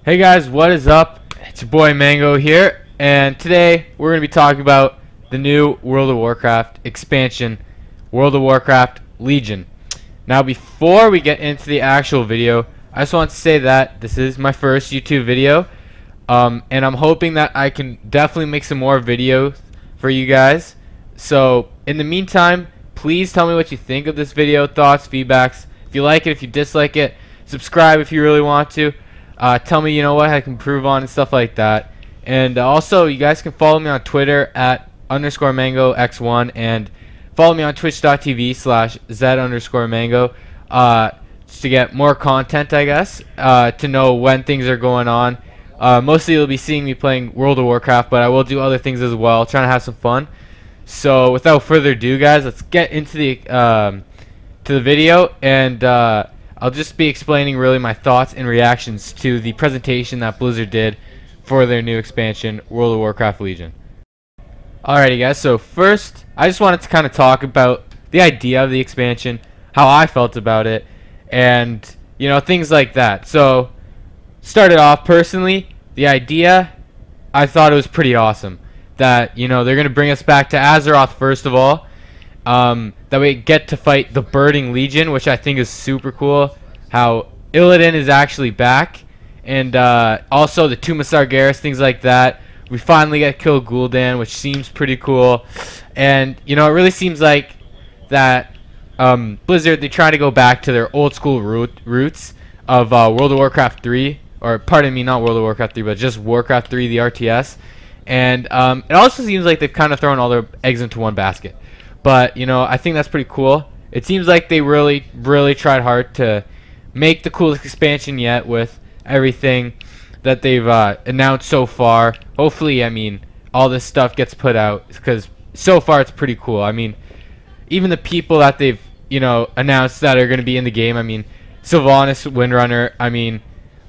Hey guys, what is up? It's your boy Mango here, and today we're going to be talking about the new World of Warcraft expansion, World of Warcraft Legion. Now before we get into the actual video, I just want to say that this is my first YouTube video, and I'm hoping that I can definitely make some more videos for you guys. So in the meantime, please tell me what you think of this video, thoughts, feedbacks. If you like it, if you dislike it, subscribe if you really want to. Tell me, what I can improve on and stuff like that. And also, you guys can follow me on Twitter at _mangox1 and follow me on twitch.tv/z_mango just to get more content, I guess, to know when things are going on. Mostly you'll be seeing me playing World of Warcraft, but I will do other things as well, trying to have some fun. So without further ado, guys, let's get into the video, and I'll just be explaining really my thoughts and reactions to the presentation that Blizzard did for their new expansion, World of Warcraft Legion. Alrighty guys, so first I just wanted to kind of talk about the idea of the expansion, how I felt about it, and things like that. So started off personally, the idea, I thought it was pretty awesome that they're going to bring us back to Azeroth first of all. That we get to fight the Burning Legion, which I think is super cool. How Illidan is actually back, and also the Tomb of Sargeras, things like that. We finally get to kill Gul'dan, which seems pretty cool. And it really seems like that Blizzard, they try to go back to their old school roots of World of Warcraft 3, or pardon me, not World of Warcraft 3, but just Warcraft 3, the RTS. And it also seems like they've kind of thrown all their eggs into one basket. But I think that's pretty cool. It seems like they really tried hard to make the coolest expansion yet with everything that they've announced so far. Hopefully, all this stuff gets put out, because so far it's pretty cool. Even the people that they've announced that are going to be in the game. Sylvanas Windrunner.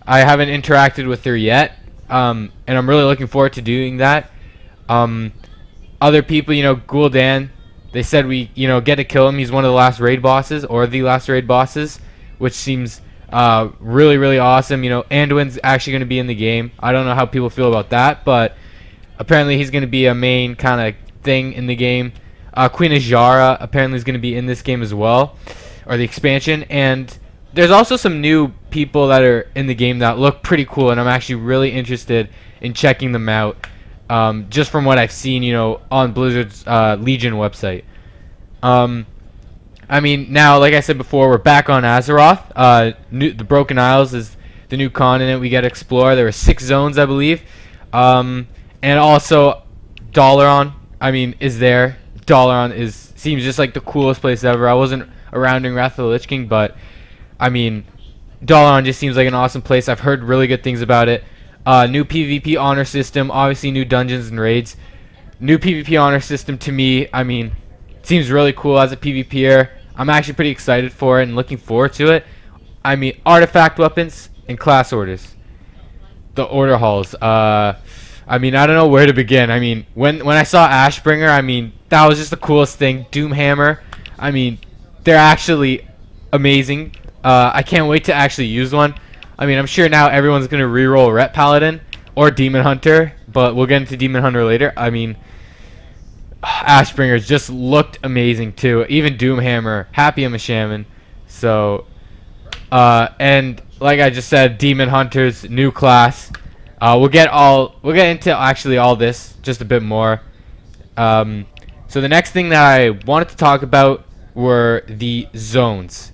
I haven't interacted with her yet, and I'm really looking forward to doing that. Other people, Gul'dan. They said we, get to kill him. He's one of the last raid bosses, or the last raid bosses, which seems really awesome. Anduin's actually going to be in the game. I don't know how people feel about that, but apparently he's going to be a main kind of thing in the game. Queen Azshara apparently is going to be in this game as well, or the expansion. And there's also some new people that are in the game that look pretty cool, and I'm actually really interested in checking them out. Just from what I've seen, on Blizzard's Legion website. Now, like I said before, we're back on Azeroth. The Broken Isles is the new continent we get to explore. There were 6 zones, I believe. And also, Dalaran, is there. Dalaran seems just like the coolest place ever. I wasn't around in Wrath of the Lich King, but, Dalaran just seems like an awesome place. I've heard really good things about it. New PvP honor system, obviously new dungeons and raids. New PvP honor system to me, seems really cool as a PvPer. I'm actually pretty excited for it and looking forward to it. Artifact weapons and class orders. The order halls. I don't know where to begin. When I saw Ashbringer, that was just the coolest thing. Doomhammer, they're actually amazing. I can't wait to actually use one. I'm sure now everyone's going to reroll Ret Paladin or Demon Hunter, but we'll get into Demon Hunter later. Ashbringers just looked amazing too. Even Doomhammer, happy I'm a shaman. So, and like I just said, Demon Hunter's new class. We'll get into actually all this just a bit more. So the next thing that I wanted to talk about were the zones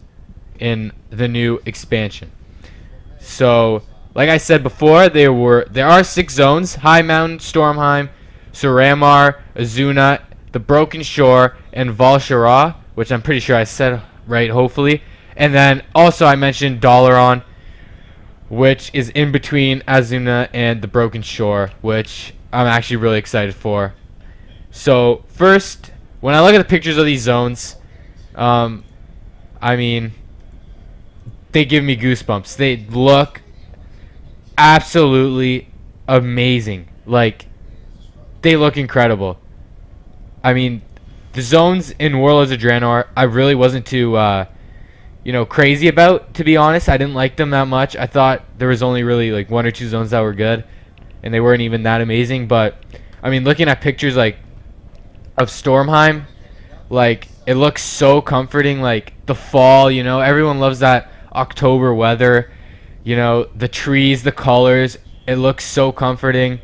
in the new expansion. So, like I said before, there are 6 zones: High Mountain, Stormheim, Suramar, Azuna, the Broken Shore, and Val'sharah, which I'm pretty sure I said right, hopefully. And then also I mentioned Dalaran, which is in between Azuna and the Broken Shore, which I'm actually really excited for. So first, when I look at the pictures of these zones, they give me goosebumps. They look absolutely amazing. They look incredible. The zones in Warlords of Draenor, I really wasn't too crazy about, to be honest. I didn't like them that much. I thought there was only really like one or two zones that were good, and they weren't even that amazing. But I mean, looking at pictures like of Stormheim, like it looks so comforting. Like the fall, everyone loves that October weather. The trees, the colors, it looks so comforting.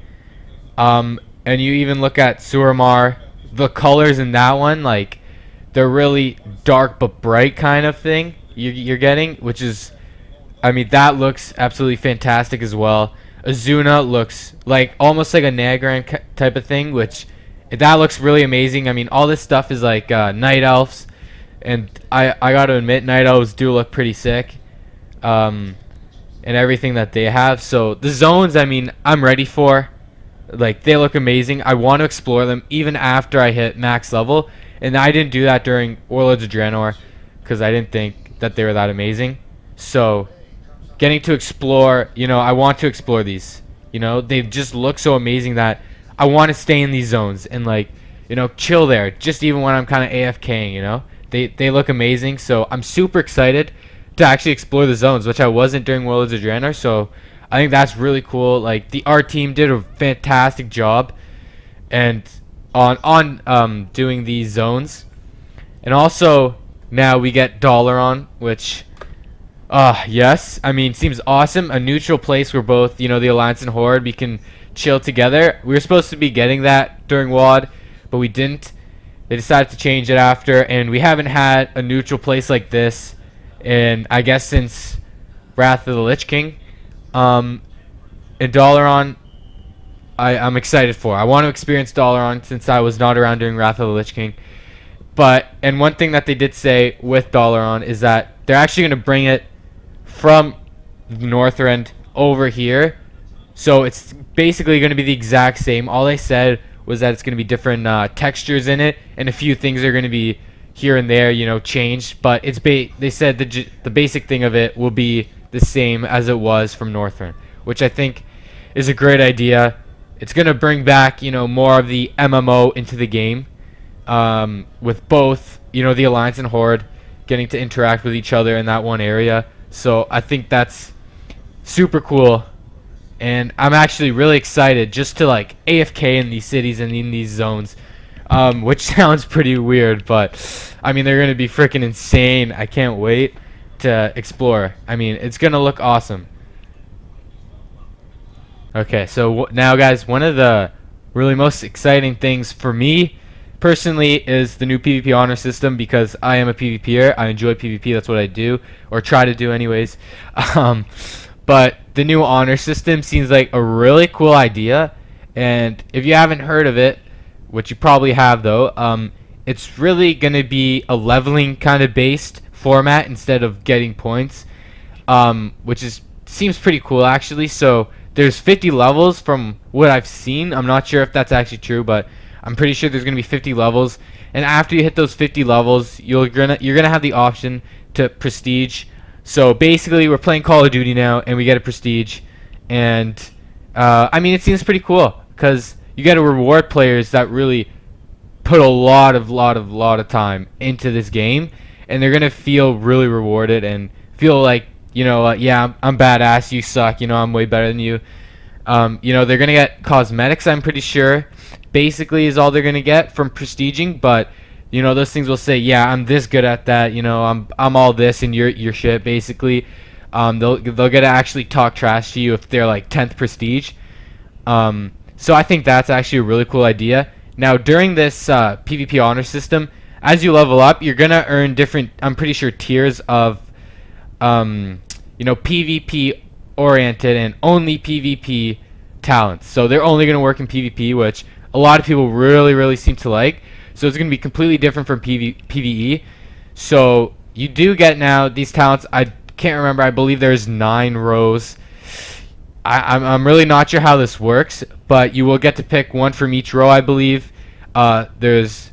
And you even look at Suramar, the colors in that one, like they're really dark but bright kind of thing you're getting, which is, I mean, that looks absolutely fantastic as well. Azuna looks like almost like a Nagran type of thing, which that looks really amazing. I mean, all this stuff is like night elves, and I gotta admit, night elves do look pretty sick, and everything that they have. So the zones, I mean, I'm ready for. Like, they look amazing. I want to explore them even after I hit max level, and I didn't do that during Warlords of Draenor because I didn't think that they were that amazing. So getting to explore, I want to explore these. They just look so amazing that I want to stay in these zones and like, chill there, just even when I'm kind of AFKing. They look amazing, so I'm super excited to actually explore the zones, which I wasn't during Warlords of Draenor. So I think that's really cool. Like, the art team did a fantastic job and on doing these zones. And also now we get Dalaran, which yes, I mean, seems awesome. A neutral place where both, the Alliance and Horde, we can chill together. We were supposed to be getting that during WoD, but we didn't. They decided to change it after, and we haven't had a neutral place like this in, I guess, since Wrath of the Lich King. And Dalaran, I'm excited for. I want to experience Dalaran since I was not around during Wrath of the Lich King. And one thing that they did say with Dalaran is that they're actually going to bring it from Northrend over here. So it's basically going to be the exact same. All they said was that it's going to be different textures in it, and a few things are going to be here and there, changed. But it's they said the basic thing of it will be the same as it was from Northrend, which I think is a great idea. It's going to bring back, more of the MMO into the game, with both, the Alliance and Horde getting to interact with each other in that one area. So I think that's super cool, and I'm actually really excited just to like AFK in these cities and in these zones, which sounds pretty weird, but I mean, they're going to be freaking insane. I can't wait to explore. I mean, it's going to look awesome. Okay, so now guys, one of the really most exciting things for me personally is the new PvP honor system, because I am a PvPer. I enjoy PvP. That's what I do, or try to do anyways. But the new honor system seems like a really cool idea, and if you haven't heard of it, which you probably have though, it's really going to be a leveling kind of based format instead of getting points, which seems pretty cool actually. So there's 50 levels from what I've seen. I'm not sure if that's actually true, but I'm pretty sure there's gonna be 50 levels, and after you hit those 50 levels, you're gonna have the option to prestige. So basically, we're playing Call of Duty now, and we get a prestige, and I mean, it seems pretty cool because you get to reward players that really put a lot of time into this game, and they're gonna feel really rewarded and feel like, yeah, I'm badass, you suck, I'm way better than you. They're gonna get cosmetics, I'm pretty sure, basically is all they're gonna get from prestiging, but those things will say, yeah, I'm this good at that, I'm all this and you're shit, basically. They'll get to actually talk trash to you if they're like 10th prestige. So I think that's actually a really cool idea. Now during this PvP honor system, as you level up, you're gonna earn different, I'm pretty sure, tiers of PvP oriented and only PvP talents. So they're only going to work in PvP, which a lot of people really seem to like. So it's going to be completely different from PvE. So you do get now these talents. I can't remember. I believe there's 9 rows. I'm really not sure how this works, but you will get to pick one from each row, I believe. There's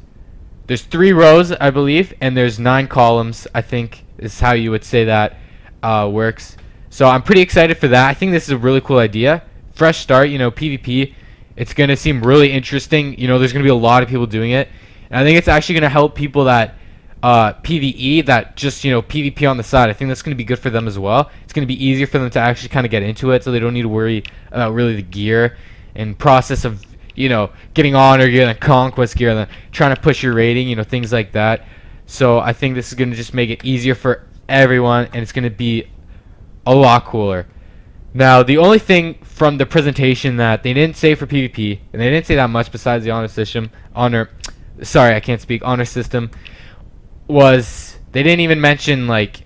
3 rows, I believe, and there's 9 columns, I think is how you would say that works. So I'm pretty excited for that. I think this is a really cool idea. Fresh start, PvP. It's going to seem really interesting. There's going to be a lot of people doing it. And I think it's actually going to help people that PvE that just, you know, PvP on the side. I think that's going to be good for them as well. It's going to be easier for them to actually kind of get into it, so they don't need to worry about really the gear and process of, you know, getting honor gear and conquest gear and then trying to push your rating, you know, things like that. So I think this is going to just make it easier for everyone, and it's going to be a lot cooler. Now, the only thing from the presentation that they didn't say for PvP, and they didn't say that much besides the honor system, honor system, was they didn't even mention, like,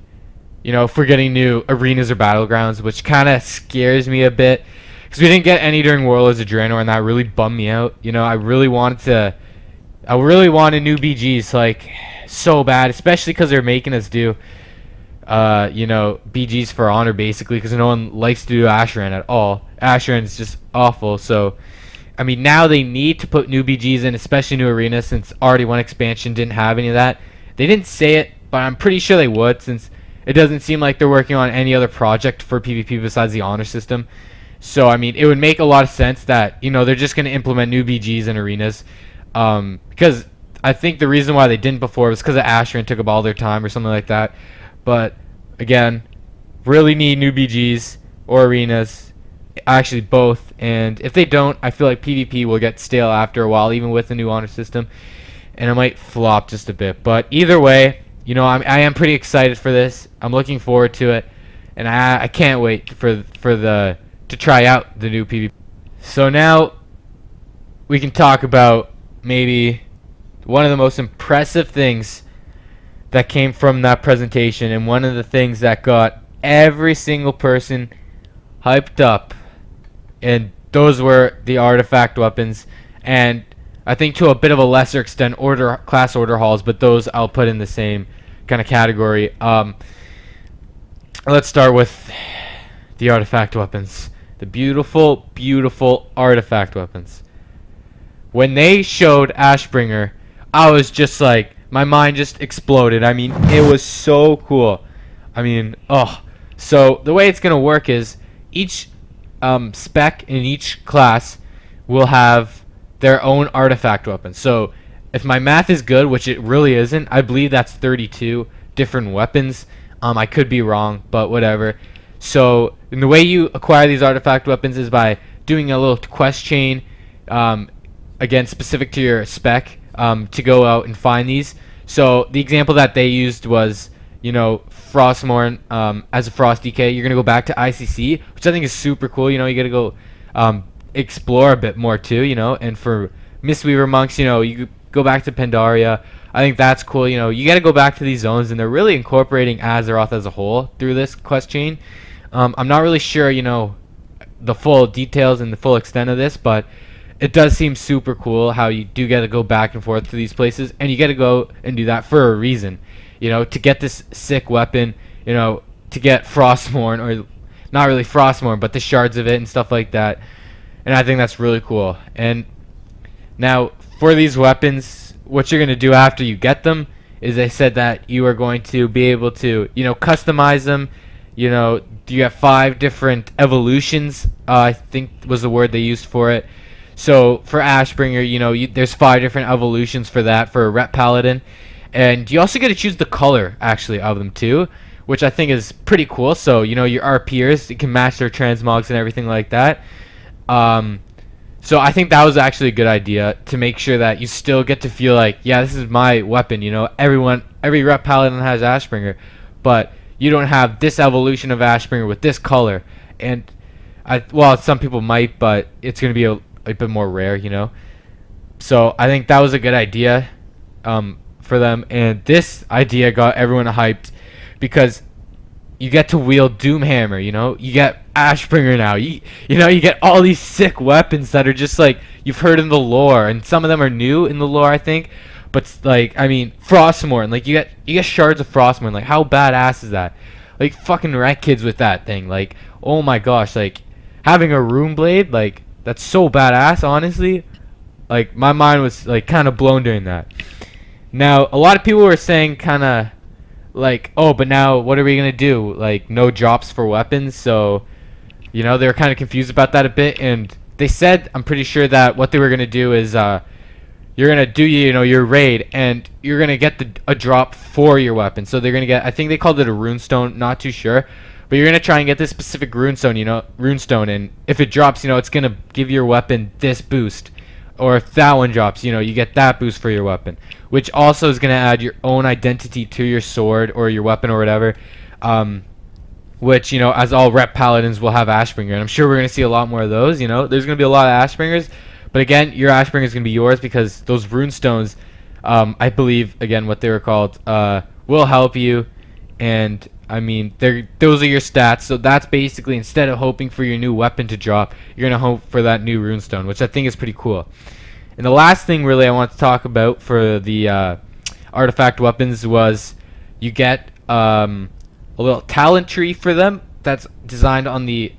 you know, if we're getting new arenas or battlegrounds, which kind of scares me a bit, because we didn't get any during Warlords of Draenor, and that really bummed me out. You know, I really wanted new BGs, like, so bad, especially because they're making us do, you know, BGs for honor, basically, because no one likes to do Asheran at all. Asheran is just awful, so, I mean, now they need to put new BGs in, especially new arenas, since already one expansion didn't have any of that. They didn't say it, but I'm pretty sure they would, since it doesn't seem like they're working on any other project for PvP besides the honor system. So, I mean, it would make a lot of sense that, you know, they're just going to implement new BGs in arenas. Because I think the reason why they didn't before was because of Asheran took up all their time or something like that. But, again, really need new BGs or arenas. Actually, both. And if they don't, I feel like PvP will get stale after a while, even with the new honor system. And it might flop just a bit. But either way, you know, I am pretty excited for this. I'm looking forward to it. And I can't wait to try out the new PvP. So now we can talk about maybe one of the most impressive things that came from that presentation, and one of the things that got every single person hyped up, and those were the artifact weapons, and I think to a bit of a lesser extent class order halls, but those I'll put in the same kind of category. Let's start with the artifact weapons. The beautiful, beautiful artifact weapons. When they showed Ashbringer, I was just like, my mind just exploded. I mean, it was so cool. I mean, oh. So the way it's going to work is each spec in each class will have their own artifact weapon. So if my math is good, which it really isn't, I believe that's 32 different weapons. I could be wrong, but whatever. So, and the way you acquire these artifact weapons is by doing a little quest chain, again, specific to your spec, to go out and find these. So, the example that they used was, you know, Frostmourne, as a Frost DK, you're going to go back to ICC, which I think is super cool. You know, you got to go explore a bit more, too, you know. And for Mistweaver Monks, you know, you go back to Pandaria. I think that's cool. You know, you got to go back to these zones, and they're really incorporating Azeroth as a whole through this quest chain. I'm not really sure, you know, the full details and the full extent of this, but it does seem super cool how you do get to go back and forth to these places, and you get to go and do that for a reason, you know, to get this sick weapon, you know, to get Frostmourne, or not really Frostmourne, but the shards of it and stuff like that. And I think that's really cool. And now for these weapons, what you're going to do after you get them is they said that you are going to be able to, you know, customize them. You know, you have 5 different evolutions, I think was the word they used for it. So for Ashbringer, you know, there's 5 different evolutions for that, for a Rep Paladin. And you also get to choose the color, actually, of them too, which I think is pretty cool. So, you know, your RPers, you can match their transmogs and everything like that. So I think that was actually a good idea, to make sure that you still get to feel like, yeah, this is my weapon, you know. Every Rep Paladin has Ashbringer, but you don't have this evolution of Ashbringer with this color. And well, some people might, but it's going to be a bit more rare, you know. So I think that was a good idea for them, and this idea got everyone hyped because you get to wield Doomhammer, you know. You get Ashbringer now. You know, you get all these sick weapons that are just like you've heard in the lore, and some of them are new in the lore, I think. But like, I mean, Frostmourne, like you get shards of Frostmourne. Like, how badass is that? Like, fucking wreck kids with that thing. Like, oh my gosh, like having a rune blade, like that's so badass. Honestly, like my mind was like kind of blown during that. Now, a lot of people were saying kind of like, oh, but now what are we gonna do? Like, no drops for weapons. So, you know, they were kind of confused about that a bit, and they said, I'm pretty sure that what they were gonna do is you're gonna do your raid, and you're gonna get a drop for your weapon. So they're gonna get, I think they called it a runestone, not too sure, but you're gonna try and get this specific runestone, and if it drops, it's gonna give your weapon this boost. Or if that one drops, you get that boost for your weapon, which also is gonna add your own identity to your sword or your weapon or whatever. Which, as all rep paladins will have Ashbringer, and I'm sure we're going to see a lot more of those. There's going to be a lot of Ashbringers, but again, your Ashbringer is going to be yours because those runestones, I believe, again, what they were called, will help you, and I mean, those are your stats. So that's basically, instead of hoping for your new weapon to drop, you're going to hope for that new runestone, which I think is pretty cool. And the last thing really I want to talk about for the artifact weapons was you get a little talent tree for them that's designed on the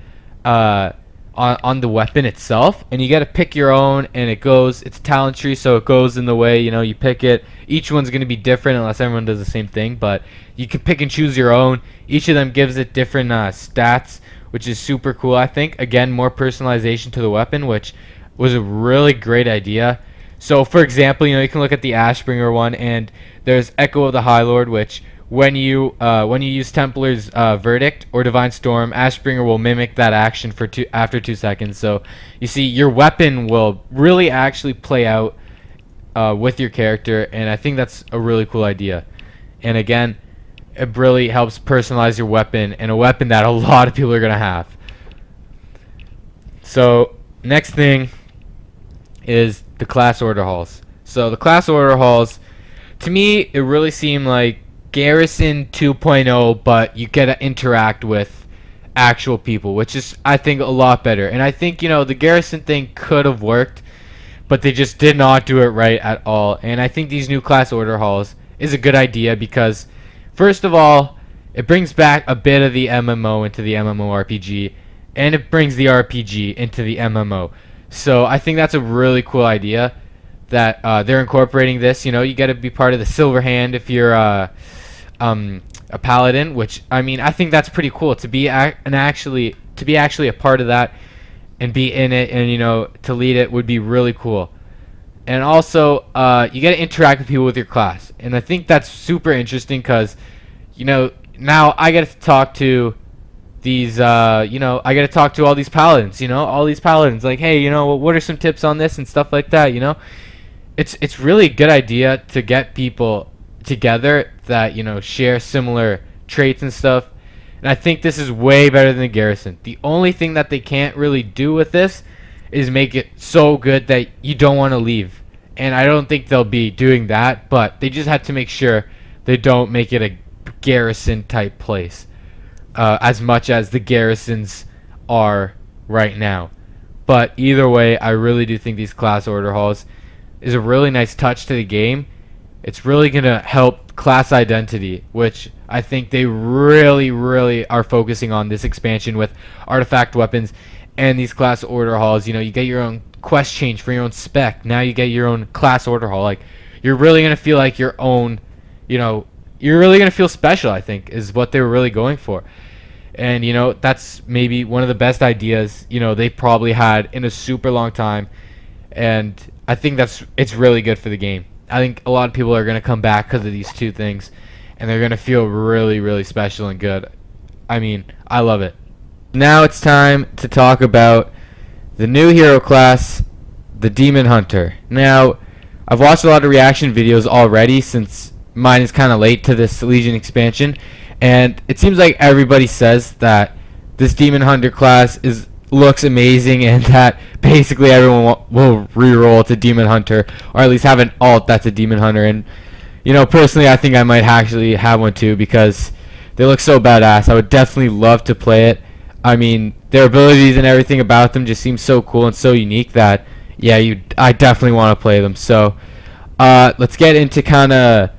on the weapon itself, and you got to pick your own, and it's a talent tree, so it goes in the way you pick it. Each one's going to be different unless everyone does the same thing, but you can pick and choose your own. Each of them gives it different stats, which is super cool. I think, again, more personalization to the weapon, which was a really great idea. So for example, you can look at the Ashbringer one, and there's Echo of the High Lord, which when you use Templar's Verdict or Divine Storm, Ashbringer will mimic that action for after 2 seconds. So you see, your weapon will really actually play out with your character, and I think that's a really cool idea. And again, it really helps personalize your weapon, and a weapon that a lot of people are gonna have. So next thing is the class order halls. So the class order halls, to me, it really seemed like Garrison 2.0, but you get to interact with actual people, which is, I think, a lot better. And I think, the Garrison thing could have worked, but they just did not do it right at all. And I think these new class order halls is a good idea because, first of all, it brings back a bit of the MMO into the MMORPG, and it brings the RPG into the MMO. So I think that's a really cool idea that they're incorporating this. You got to be part of the Silver Hand if you're a paladin, which, I mean, I think that's pretty cool to be actually a part of that and be in it, and to lead it would be really cool. And also, you get to interact with people with your class, and I think that's super interesting because, now I get to talk to these, I get to talk to all these paladins, all these paladins, like, hey, what are some tips on this and stuff like that, It's really a good idea to get people together that share similar traits and stuff, and I think this is way better than the Garrison. The only thing that they can't really do with this is make it so good that you don't want to leave, and I don't think they'll be doing that, but they just have to make sure they don't make it a Garrison type place as much as the Garrisons are right now. But either way, I really do think these class order halls is a really nice touch to the game. It's really going to help class identity, which I think they really are focusing on this expansion with artifact weapons and these class order halls. You get your own quest change for your own spec. Now you get your own class order hall. Like, you're really going to feel like your own, you're really going to feel special, I think, is what they were really going for. And, that's maybe one of the best ideas, they probably had in a super long time. And I think it's really good for the game. I think a lot of people are going to come back because of these two things, and they're going to feel really special and good. I mean, I love it. Now it's time to talk about the new hero class, the Demon Hunter. Now, I've watched a lot of reaction videos already since mine is kind of late to this Legion expansion, and it seems like everybody says that this Demon Hunter class looks amazing, and that basically everyone will reroll to Demon Hunter, or at least have an alt that's a Demon Hunter. And personally, I think I might actually have one too because they look so badass. I would definitely love to play it. I mean, their abilities and everything about them just seem so cool and so unique that, yeah, I definitely want to play them. So let's get into kind of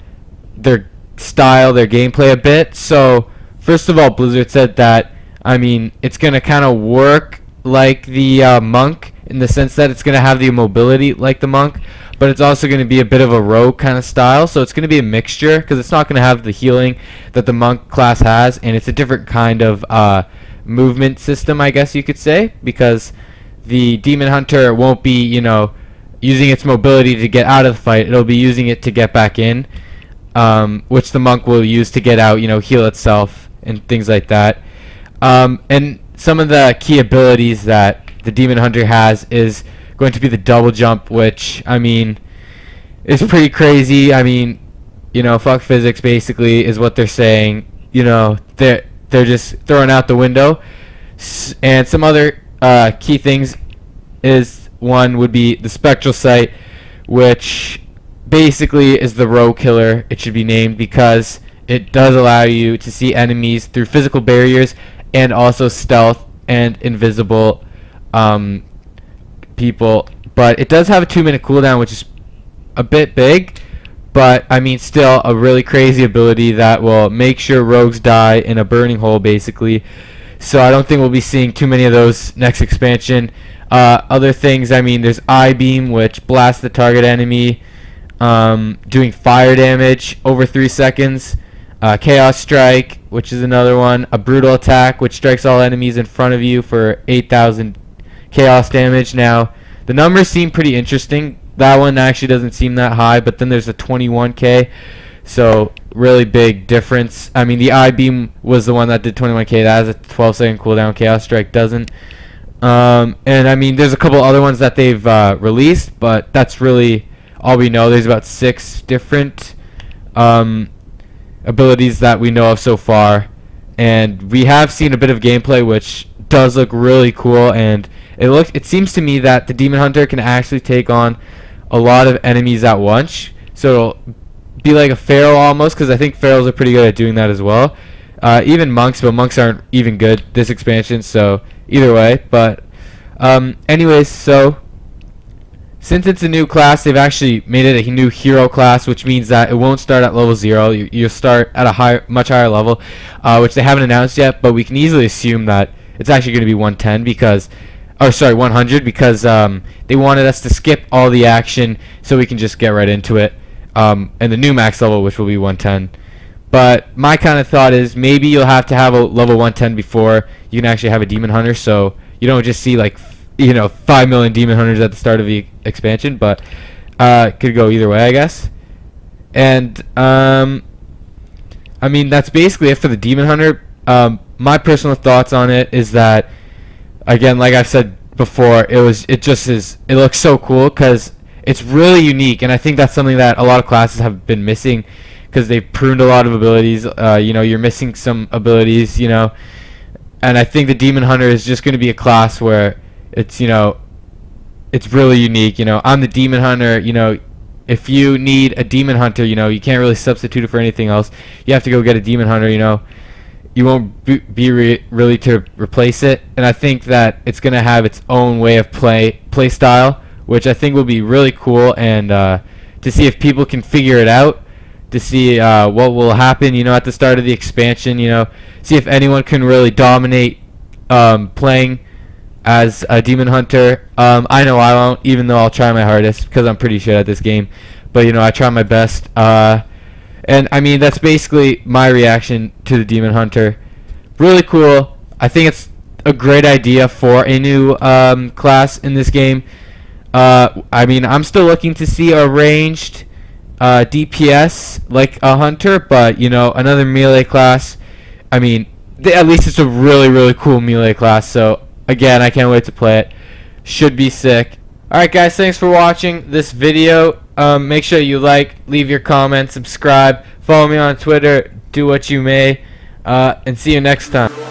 their style, their gameplay a bit. So first of all, Blizzard said that, I mean, it's going to kind of work like the monk in the sense that it's going to have the mobility like the monk, but it's also going to be a bit of a rogue kind of style. So it's going to be a mixture because it's not going to have the healing that the monk class has, and it's a different kind of movement system, I guess you could say, because the Demon Hunter won't be, using its mobility to get out of the fight. It'll be using it to get back in, which the monk will use to get out, heal itself and things like that. And some of the key abilities that the Demon Hunter has is going to be the double jump, which, I mean, is pretty crazy. I mean, fuck physics basically is what they're saying. They're just throwing out the window. And some other key things is, one would be the spectral sight, which basically is the rogue killer, it should be named, because it does allow you to see enemies through physical barriers and also stealth and invisible people. But it does have a 2-minute cooldown, which is a bit big, but I mean still a really crazy ability that will make sure rogues die in a burning hole basically. So I don't think we'll be seeing too many of those next expansion. Other things, I mean, there's Eye Beam, which blasts the target enemy, doing fire damage over 3 seconds. Chaos Strike, which is another one. A Brutal Attack, which strikes all enemies in front of you for 8,000 chaos damage. Now, the numbers seem pretty interesting. That one actually doesn't seem that high, but then there's a 21k. So, really big difference. I mean, the Eye Beam was the one that did 21k. That has a 12-second cooldown. Chaos Strike doesn't. And I mean, there's a couple other ones that they've released, but that's really all we know. There's about 6 different abilities that we know of so far, and we have seen a bit of gameplay, which does look really cool. And it seems to me that the Demon Hunter can actually take on a lot of enemies at once. So it'll be like a Pharaoh almost, because I think Pharaohs are pretty good at doing that as well. Even monks, but monks aren't even good this expansion, so either way. But anyways, so since it's a new class, they've actually made it a new hero class, which means that it won't start at level 0. You'll start at a much higher level, which they haven't announced yet, but we can easily assume that it's actually going to be 110 because, or sorry, 100, because they wanted us to skip all the action so we can just get right into it. And the new max level, which will be 110. But my kind of thought is maybe you'll have to have a level 110 before you can actually have a Demon Hunter, so you don't just see like 5 million Demon Hunters at the start of the expansion. But could go either way, I guess. And I mean, that's basically it for the Demon Hunter. My personal thoughts on it is that, again, like I've said before, it looks so cool because it's really unique, and I think that's something that a lot of classes have been missing, because they've pruned a lot of abilities. You're missing some abilities, and I think the Demon Hunter is just going to be a class where it's really unique. I'm the Demon Hunter. If you need a Demon Hunter, you can't really substitute it for anything else. You have to go get a Demon Hunter. You won't be really to replace it, and I think that it's going to have its own way of play style, which I think will be really cool, and to see if people can figure it out, to see what will happen, at the start of the expansion, see if anyone can really dominate playing as a Demon Hunter. I know I won't, even though I'll try my hardest, because I'm pretty shit at this game, but I try my best. And I mean, that's basically my reaction to the Demon Hunter. Really cool. I think it's a great idea for a new class in this game. I mean, I'm still looking to see a ranged DPS like a hunter, but another melee class. I mean, at least it's a really, really cool melee class. So again, I can't wait to play it. Should be sick. Alright guys, thanks for watching this video. Make sure you leave your comments, subscribe, follow me on Twitter, do what you may, and see you next time.